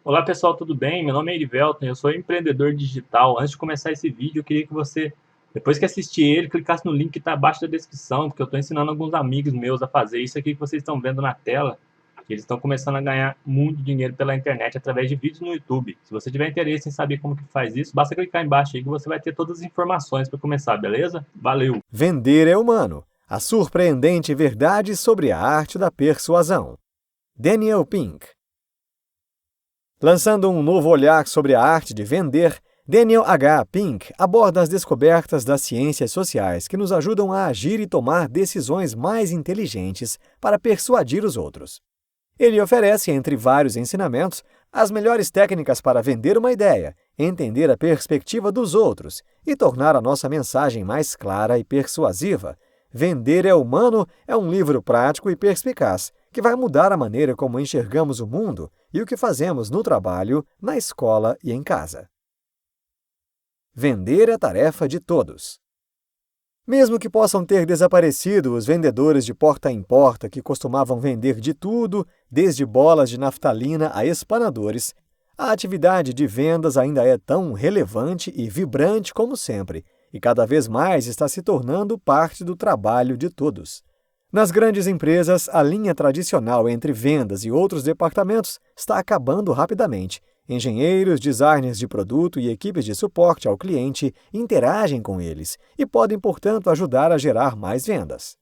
Olá pessoal, tudo bem? Meu nome é Erivelton, eu sou empreendedor digital. Antes de começar esse vídeo, eu queria que você, depois que assistir ele, clicasse no link que está abaixo da descrição, porque eu estou ensinando alguns amigos meus a fazer isso aqui que vocês estão vendo na tela, que eles estão começando a ganhar muito dinheiro pela internet através de vídeos no YouTube. Se você tiver interesse em saber como que faz isso, basta clicar embaixo aí que você vai ter todas as informações para começar, beleza? Valeu! Vender é humano. A surpreendente verdade sobre a arte da persuasão. Daniel Pink. Lançando um novo olhar sobre a arte de vender, Daniel H. Pink aborda as descobertas das ciências sociais que nos ajudam a agir e tomar decisões mais inteligentes para persuadir os outros. Ele oferece, entre vários ensinamentos, as melhores técnicas para vender uma ideia, entender a perspectiva dos outros e tornar a nossa mensagem mais clara e persuasiva. Vender é Humano é um livro prático e perspicaz que vai mudar a maneira como enxergamos o mundo e o que fazemos no trabalho, na escola e em casa. Vender é tarefa de todos. Mesmo que possam ter desaparecido os vendedores de porta em porta que costumavam vender de tudo, desde bolas de naftalina a espanadores, a atividade de vendas ainda é tão relevante e vibrante como sempre, e cada vez mais está se tornando parte do trabalho de todos. Nas grandes empresas, a linha tradicional entre vendas e outros departamentos está acabando rapidamente. Engenheiros, designers de produto e equipes de suporte ao cliente interagem com eles e podem, portanto, ajudar a gerar mais vendas.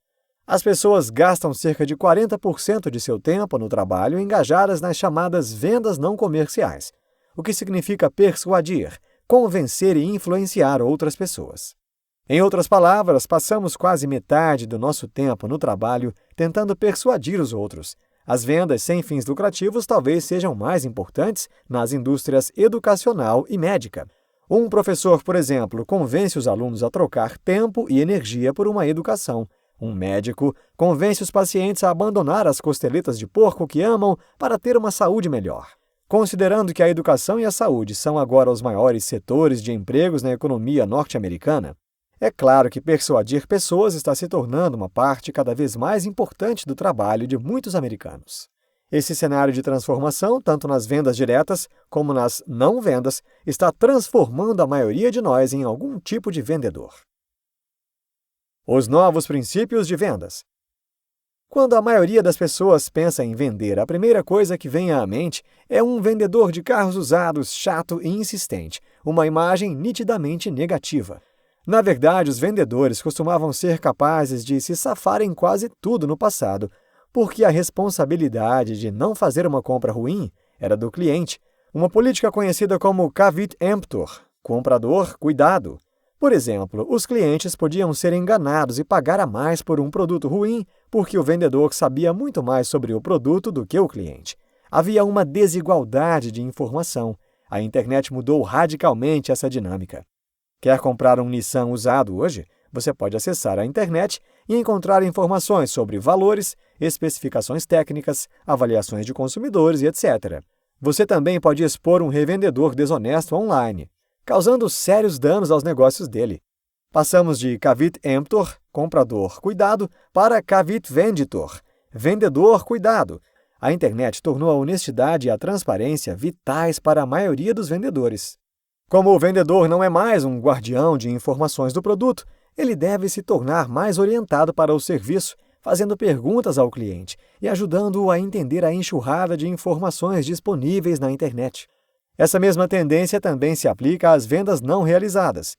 As pessoas gastam cerca de 40% de seu tempo no trabalho engajadas nas chamadas vendas não comerciais, o que significa persuadir, convencer e influenciar outras pessoas. Em outras palavras, passamos quase metade do nosso tempo no trabalho tentando persuadir os outros. As vendas sem fins lucrativos talvez sejam mais importantes nas indústrias educacional e médica. Um professor, por exemplo, convence os alunos a trocar tempo e energia por uma educação. Um médico convence os pacientes a abandonar as costeletas de porco que amam para ter uma saúde melhor. Considerando que a educação e a saúde são agora os maiores setores de empregos na economia norte-americana, é claro que persuadir pessoas está se tornando uma parte cada vez mais importante do trabalho de muitos americanos. Esse cenário de transformação, tanto nas vendas diretas como nas não vendas, está transformando a maioria de nós em algum tipo de vendedor. Os novos princípios de vendas. Quando a maioria das pessoas pensa em vender, a primeira coisa que vem à mente é um vendedor de carros usados, chato e insistente, uma imagem nitidamente negativa. Na verdade, os vendedores costumavam ser capazes de se safar em quase tudo no passado, porque a responsabilidade de não fazer uma compra ruim era do cliente, uma política conhecida como Cavit emptor, comprador, cuidado. Por exemplo, os clientes podiam ser enganados e pagar a mais por um produto ruim, porque o vendedor sabia muito mais sobre o produto do que o cliente. Havia uma desigualdade de informação. A internet mudou radicalmente essa dinâmica. Quer comprar um Nissan usado hoje? Você pode acessar a internet e encontrar informações sobre valores, especificações técnicas, avaliações de consumidores e etc. Você também pode expor um revendedor desonesto online, causando sérios danos aos negócios dele. Passamos de Cavit emptor, comprador, cuidado, para Cavit venditor, vendedor, cuidado. A internet tornou a honestidade e a transparência vitais para a maioria dos vendedores. Como o vendedor não é mais um guardião de informações do produto, ele deve se tornar mais orientado para o serviço, fazendo perguntas ao cliente e ajudando-o a entender a enxurrada de informações disponíveis na internet. Essa mesma tendência também se aplica às vendas não realizadas.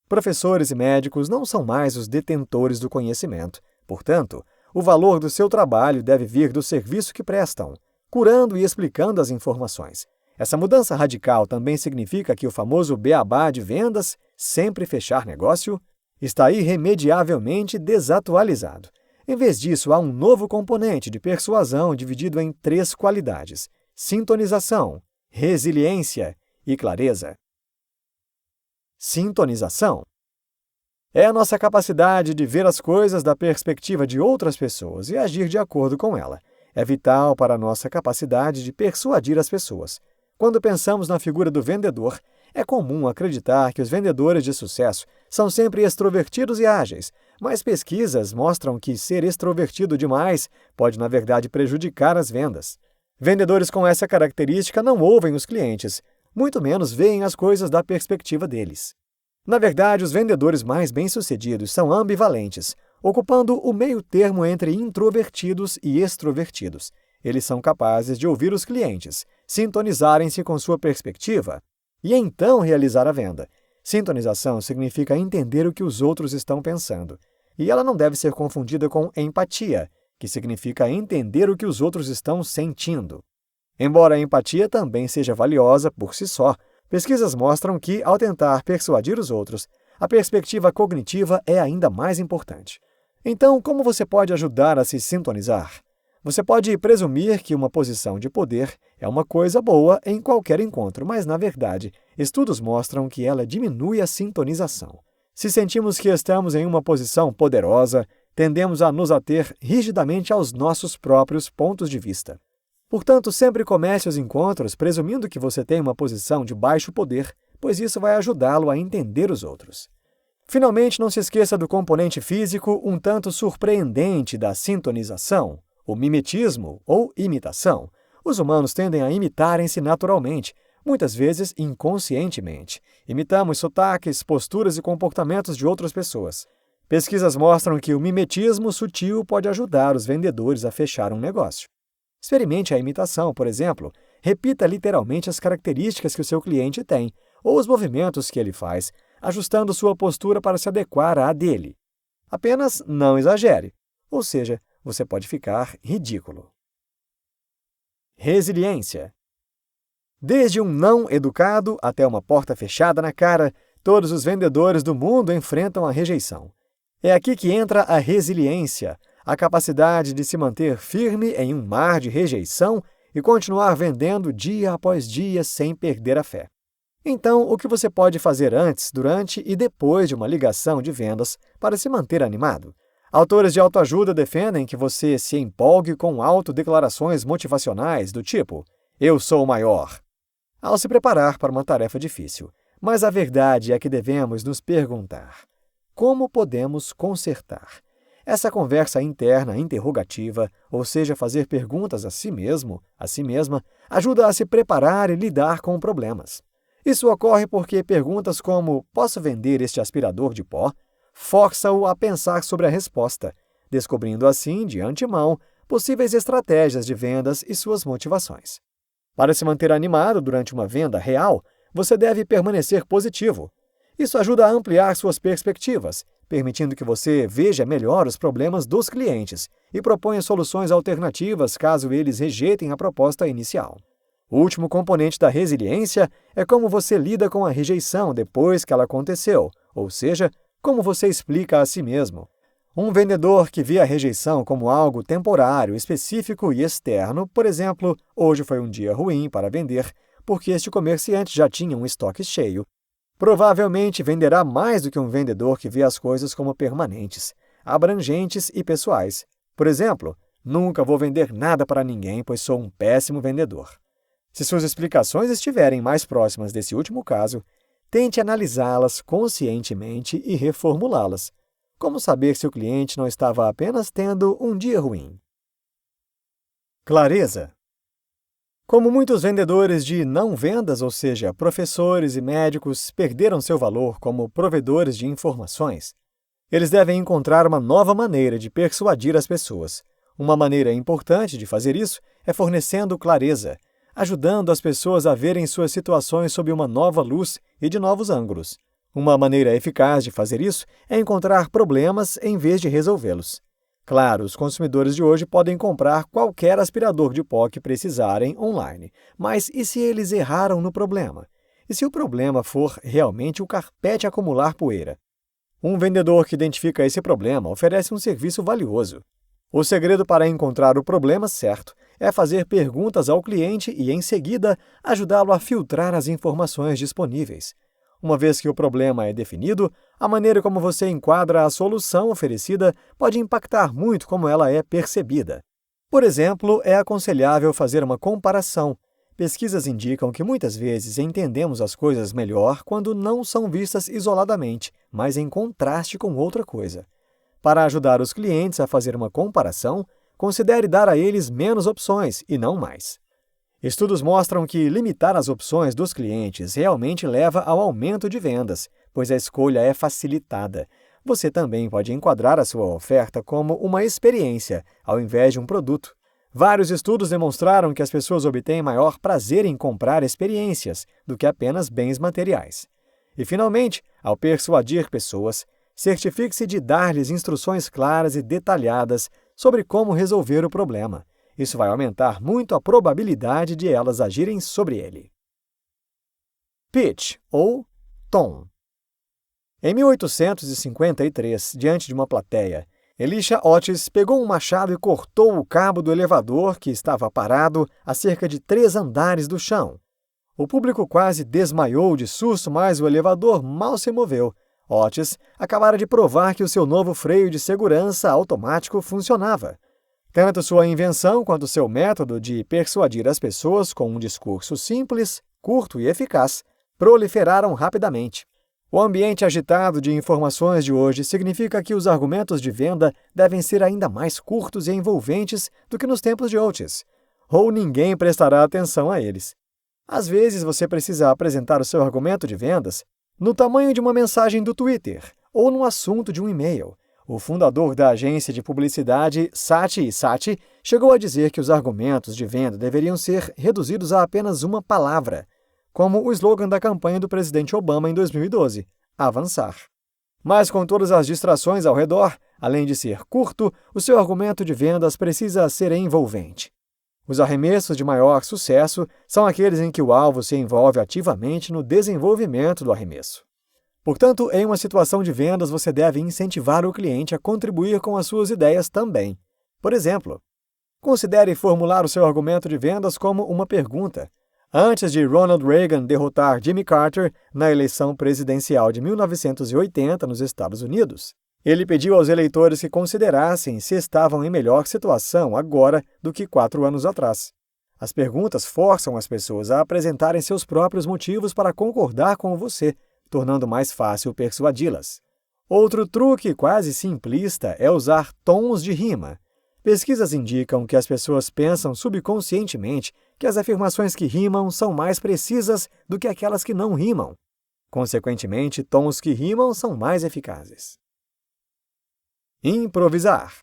Professores e médicos não são mais os detentores do conhecimento. Portanto, o valor do seu trabalho deve vir do serviço que prestam, curando e explicando as informações. Essa mudança radical também significa que o famoso beabá de vendas, sempre fechar negócio, está irremediavelmente desatualizado. Em vez disso, há um novo componente de persuasão dividido em 3 qualidades: sintonização, resiliência e clareza. Sintonização é a nossa capacidade de ver as coisas da perspectiva de outras pessoas e agir de acordo com ela. É vital para a nossa capacidade de persuadir as pessoas. Quando pensamos na figura do vendedor, é comum acreditar que os vendedores de sucesso são sempre extrovertidos e ágeis, mas pesquisas mostram que ser extrovertido demais pode, na verdade, prejudicar as vendas. Vendedores com essa característica não ouvem os clientes, muito menos veem as coisas da perspectiva deles. Na verdade, os vendedores mais bem-sucedidos são ambivalentes, ocupando o meio termo entre introvertidos e extrovertidos. Eles são capazes de ouvir os clientes, sintonizarem-se com sua perspectiva e então realizar a venda. Sintonização significa entender o que os outros estão pensando, e ela não deve ser confundida com empatia, que significa entender o que os outros estão sentindo. Embora a empatia também seja valiosa por si só, pesquisas mostram que, ao tentar persuadir os outros, a perspectiva cognitiva é ainda mais importante. Então, como você pode ajudar a se sintonizar? Você pode presumir que uma posição de poder é uma coisa boa em qualquer encontro, mas, na verdade, estudos mostram que ela diminui a sintonização. Se sentimos que estamos em uma posição poderosa, tendemos a nos ater rigidamente aos nossos próprios pontos de vista. Portanto, sempre comece os encontros presumindo que você tem uma posição de baixo poder, pois isso vai ajudá-lo a entender os outros. Finalmente, não se esqueça do componente físico um tanto surpreendente da sintonização, o mimetismo ou imitação. Os humanos tendem a imitarem-se naturalmente, muitas vezes inconscientemente. Imitamos sotaques, posturas e comportamentos de outras pessoas. Pesquisas mostram que o mimetismo sutil pode ajudar os vendedores a fechar um negócio. Experimente a imitação, por exemplo. Repita literalmente as características que o seu cliente tem, ou os movimentos que ele faz, ajustando sua postura para se adequar à dele. Apenas não exagere, ou seja, você pode ficar ridículo. Resiliência. Desde um não educado até uma porta fechada na cara, todos os vendedores do mundo enfrentam a rejeição. É aqui que entra a resiliência, a capacidade de se manter firme em um mar de rejeição e continuar vendendo dia após dia sem perder a fé. Então, o que você pode fazer antes, durante e depois de uma ligação de vendas para se manter animado? Autores de autoajuda defendem que você se empolgue com autodeclarações motivacionais do tipo "Eu sou o maior", ao se preparar para uma tarefa difícil. Mas a verdade é que devemos nos perguntar: como podemos consertar? Essa conversa interna interrogativa, ou seja, fazer perguntas a si mesmo, a si mesma, ajuda a se preparar e lidar com problemas. Isso ocorre porque perguntas como "Posso vender este aspirador de pó?" força-o a pensar sobre a resposta, descobrindo assim, de antemão, possíveis estratégias de vendas e suas motivações. Para se manter animado durante uma venda real, você deve permanecer positivo. Isso ajuda a ampliar suas perspectivas, permitindo que você veja melhor os problemas dos clientes e proponha soluções alternativas caso eles rejeitem a proposta inicial. O último componente da resiliência é como você lida com a rejeição depois que ela aconteceu, ou seja, como você explica a si mesmo. Um vendedor que vê a rejeição como algo temporário, específico e externo, por exemplo, hoje foi um dia ruim para vender, porque este comerciante já tinha um estoque cheio, provavelmente venderá mais do que um vendedor que vê as coisas como permanentes, abrangentes e pessoais. Por exemplo, nunca vou vender nada para ninguém, pois sou um péssimo vendedor. Se suas explicações estiverem mais próximas desse último caso, tente analisá-las conscientemente e reformulá-las. Como saber se o cliente não estava apenas tendo um dia ruim? Clareza. Como muitos vendedores de não vendas, ou seja, professores e médicos, perderam seu valor como provedores de informações, eles devem encontrar uma nova maneira de persuadir as pessoas. Uma maneira importante de fazer isso é fornecendo clareza, ajudando as pessoas a verem suas situações sob uma nova luz e de novos ângulos. Uma maneira eficaz de fazer isso é encontrar problemas em vez de resolvê-los. Claro, os consumidores de hoje podem comprar qualquer aspirador de pó que precisarem online, mas e se eles erraram no problema? E se o problema for realmente o carpete acumular poeira? Um vendedor que identifica esse problema oferece um serviço valioso. O segredo para encontrar o problema certo é fazer perguntas ao cliente e, em seguida, ajudá-lo a filtrar as informações disponíveis. Uma vez que o problema é definido, a maneira como você enquadra a solução oferecida pode impactar muito como ela é percebida. Por exemplo, é aconselhável fazer uma comparação. Pesquisas indicam que muitas vezes entendemos as coisas melhor quando não são vistas isoladamente, mas em contraste com outra coisa. Para ajudar os clientes a fazer uma comparação, considere dar a eles menos opções e não mais. Estudos mostram que limitar as opções dos clientes realmente leva ao aumento de vendas, pois a escolha é facilitada. Você também pode enquadrar a sua oferta como uma experiência, ao invés de um produto. Vários estudos demonstraram que as pessoas obtêm maior prazer em comprar experiências do que apenas bens materiais. E, finalmente, ao persuadir pessoas, certifique-se de dar-lhes instruções claras e detalhadas sobre como resolver o problema. Isso vai aumentar muito a probabilidade de elas agirem sobre ele. Pitch, ou tom. Em 1853, diante de uma plateia, Elisha Otis pegou um machado e cortou o cabo do elevador que estava parado a cerca de 3 andares do chão. O público quase desmaiou de susto, mas o elevador mal se moveu. Otis acabara de provar que o seu novo freio de segurança automático funcionava. Tanto sua invenção quanto seu método de persuadir as pessoas com um discurso simples, curto e eficaz proliferaram rapidamente. O ambiente agitado de informações de hoje significa que os argumentos de venda devem ser ainda mais curtos e envolventes do que nos tempos de Otis, ou ninguém prestará atenção a eles. Às vezes você precisa apresentar o seu argumento de vendas no tamanho de uma mensagem do Twitter ou no assunto de um e-mail. O fundador da agência de publicidade Saatchi & Saatchi chegou a dizer que os argumentos de venda deveriam ser reduzidos a apenas uma palavra, como o slogan da campanha do presidente Obama em 2012, avançar. Mas com todas as distrações ao redor, além de ser curto, o seu argumento de vendas precisa ser envolvente. Os arremessos de maior sucesso são aqueles em que o alvo se envolve ativamente no desenvolvimento do arremesso. Portanto, em uma situação de vendas, você deve incentivar o cliente a contribuir com as suas ideias também. Por exemplo, considere formular o seu argumento de vendas como uma pergunta. Antes de Ronald Reagan derrotar Jimmy Carter na eleição presidencial de 1980 nos Estados Unidos, ele pediu aos eleitores que considerassem se estavam em melhor situação agora do que 4 anos atrás. As perguntas forçam as pessoas a apresentarem seus próprios motivos para concordar com você, tornando mais fácil persuadi-las. Outro truque quase simplista é usar tons de rima. Pesquisas indicam que as pessoas pensam subconscientemente que as afirmações que rimam são mais precisas do que aquelas que não rimam. Consequentemente, tons que rimam são mais eficazes. Improvisar.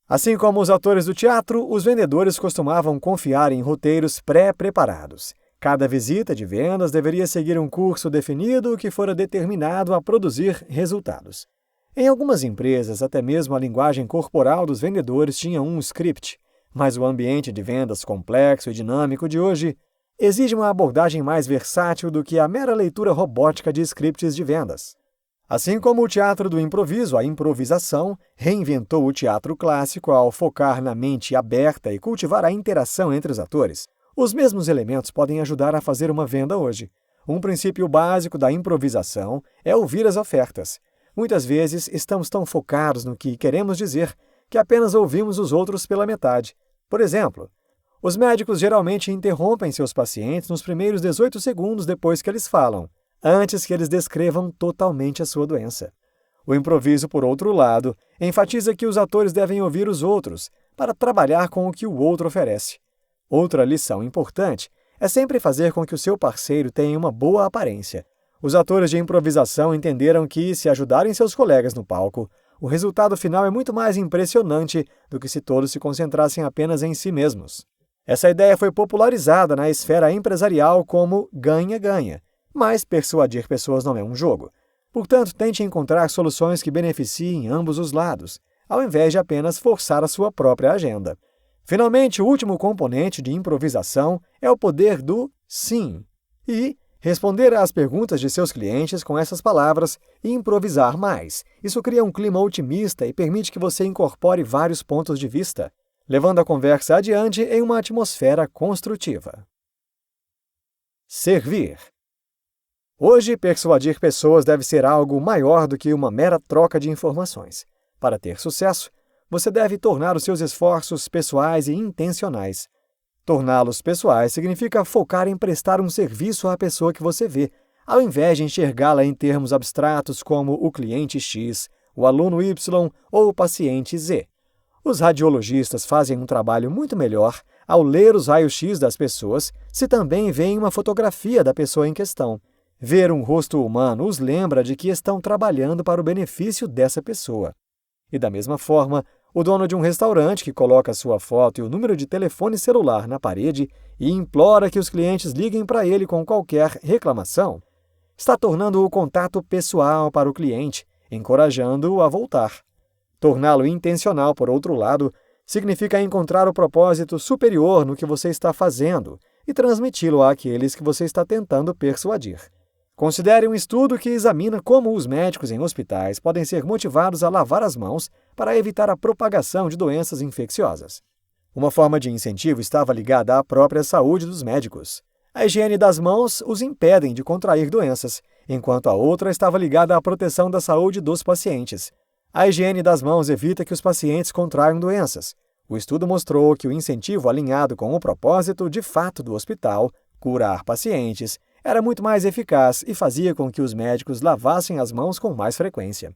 Assim como os atores do teatro, os vendedores costumavam confiar em roteiros pré-preparados. Cada visita de vendas deveria seguir um curso definido que fora determinado a produzir resultados. Em algumas empresas, até mesmo a linguagem corporal dos vendedores tinha um script, mas o ambiente de vendas complexo e dinâmico de hoje exige uma abordagem mais versátil do que a mera leitura robótica de scripts de vendas. Assim como o teatro do improviso, a improvisação, reinventou o teatro clássico ao focar na mente aberta e cultivar a interação entre os atores, os mesmos elementos podem ajudar a fazer uma venda hoje. Um princípio básico da improvisação é ouvir as ofertas. Muitas vezes estamos tão focados no que queremos dizer que apenas ouvimos os outros pela metade. Por exemplo, os médicos geralmente interrompem seus pacientes nos primeiros 18 segundos depois que eles falam, antes que eles descrevam totalmente a sua doença. O improviso, por outro lado, enfatiza que os atores devem ouvir os outros para trabalhar com o que o outro oferece. Outra lição importante é sempre fazer com que o seu parceiro tenha uma boa aparência. Os atores de improvisação entenderam que, se ajudarem seus colegas no palco, o resultado final é muito mais impressionante do que se todos se concentrassem apenas em si mesmos. Essa ideia foi popularizada na esfera empresarial como ganha-ganha, mas persuadir pessoas não é um jogo. Portanto, tente encontrar soluções que beneficiem ambos os lados, ao invés de apenas forçar a sua própria agenda. Finalmente, o último componente de improvisação é o poder do sim. E responder às perguntas de seus clientes com essas palavras e improvisar mais. Isso cria um clima otimista e permite que você incorpore vários pontos de vista, levando a conversa adiante em uma atmosfera construtiva. Servir. Hoje, persuadir pessoas deve ser algo maior do que uma mera troca de informações. Para ter sucesso, você deve tornar os seus esforços pessoais e intencionais. Torná-los pessoais significa focar em prestar um serviço à pessoa que você vê, ao invés de enxergá-la em termos abstratos como o cliente X, o aluno Y ou o paciente Z. Os radiologistas fazem um trabalho muito melhor ao ler os raios-x das pessoas se também veem uma fotografia da pessoa em questão. Ver um rosto humano os lembra de que estão trabalhando para o benefício dessa pessoa. E da mesma forma, o dono de um restaurante que coloca sua foto e o número de telefone celular na parede e implora que os clientes liguem para ele com qualquer reclamação, está tornando o contato pessoal para o cliente, encorajando-o a voltar. Torná-lo intencional, por outro lado, significa encontrar o propósito superior no que você está fazendo e transmiti-lo àqueles que você está tentando persuadir. Considere um estudo que examina como os médicos em hospitais podem ser motivados a lavar as mãos para evitar a propagação de doenças infecciosas. Uma forma de incentivo estava ligada à própria saúde dos médicos. A higiene das mãos os impedem de contrair doenças, enquanto a outra estava ligada à proteção da saúde dos pacientes. A higiene das mãos evita que os pacientes contraiam doenças. O estudo mostrou que o incentivo alinhado com o propósito de fato do hospital, curar pacientes, era muito mais eficaz e fazia com que os médicos lavassem as mãos com mais frequência.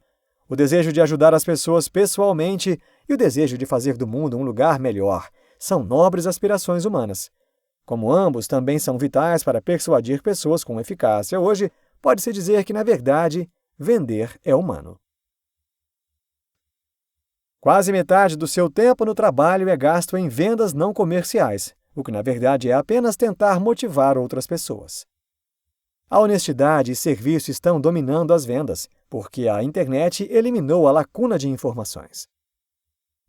O desejo de ajudar as pessoas pessoalmente e o desejo de fazer do mundo um lugar melhor são nobres aspirações humanas. Como ambos também são vitais para persuadir pessoas com eficácia hoje, pode-se dizer que, na verdade, vender é humano. Quase metade do seu tempo no trabalho é gasto em vendas não comerciais, o que, na verdade, é apenas tentar motivar outras pessoas. A honestidade e serviço estão dominando as vendas, porque a internet eliminou a lacuna de informações.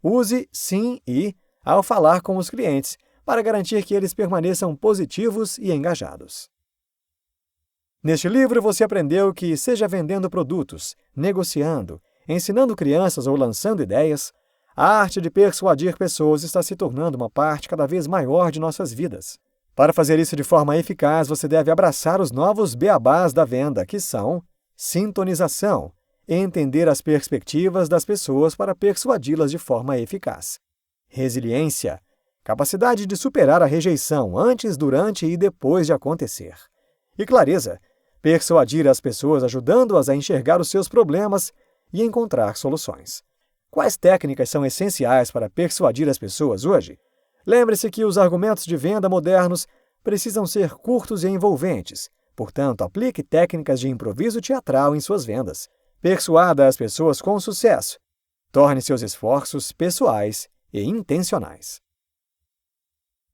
Use sim e, ao falar com os clientes, para garantir que eles permaneçam positivos e engajados. Neste livro você aprendeu que, seja vendendo produtos, negociando, ensinando crianças ou lançando ideias, a arte de persuadir pessoas está se tornando uma parte cada vez maior de nossas vidas. Para fazer isso de forma eficaz, você deve abraçar os novos beabás da venda, que são sintonização, e entender as perspectivas das pessoas para persuadi-las de forma eficaz. Resiliência, capacidade de superar a rejeição antes, durante e depois de acontecer. E clareza, persuadir as pessoas ajudando-as a enxergar os seus problemas e encontrar soluções. Quais técnicas são essenciais para persuadir as pessoas hoje? Lembre-se que os argumentos de venda modernos precisam ser curtos e envolventes, portanto, aplique técnicas de improviso teatral em suas vendas. Persuada as pessoas com sucesso. Torne seus esforços pessoais e intencionais.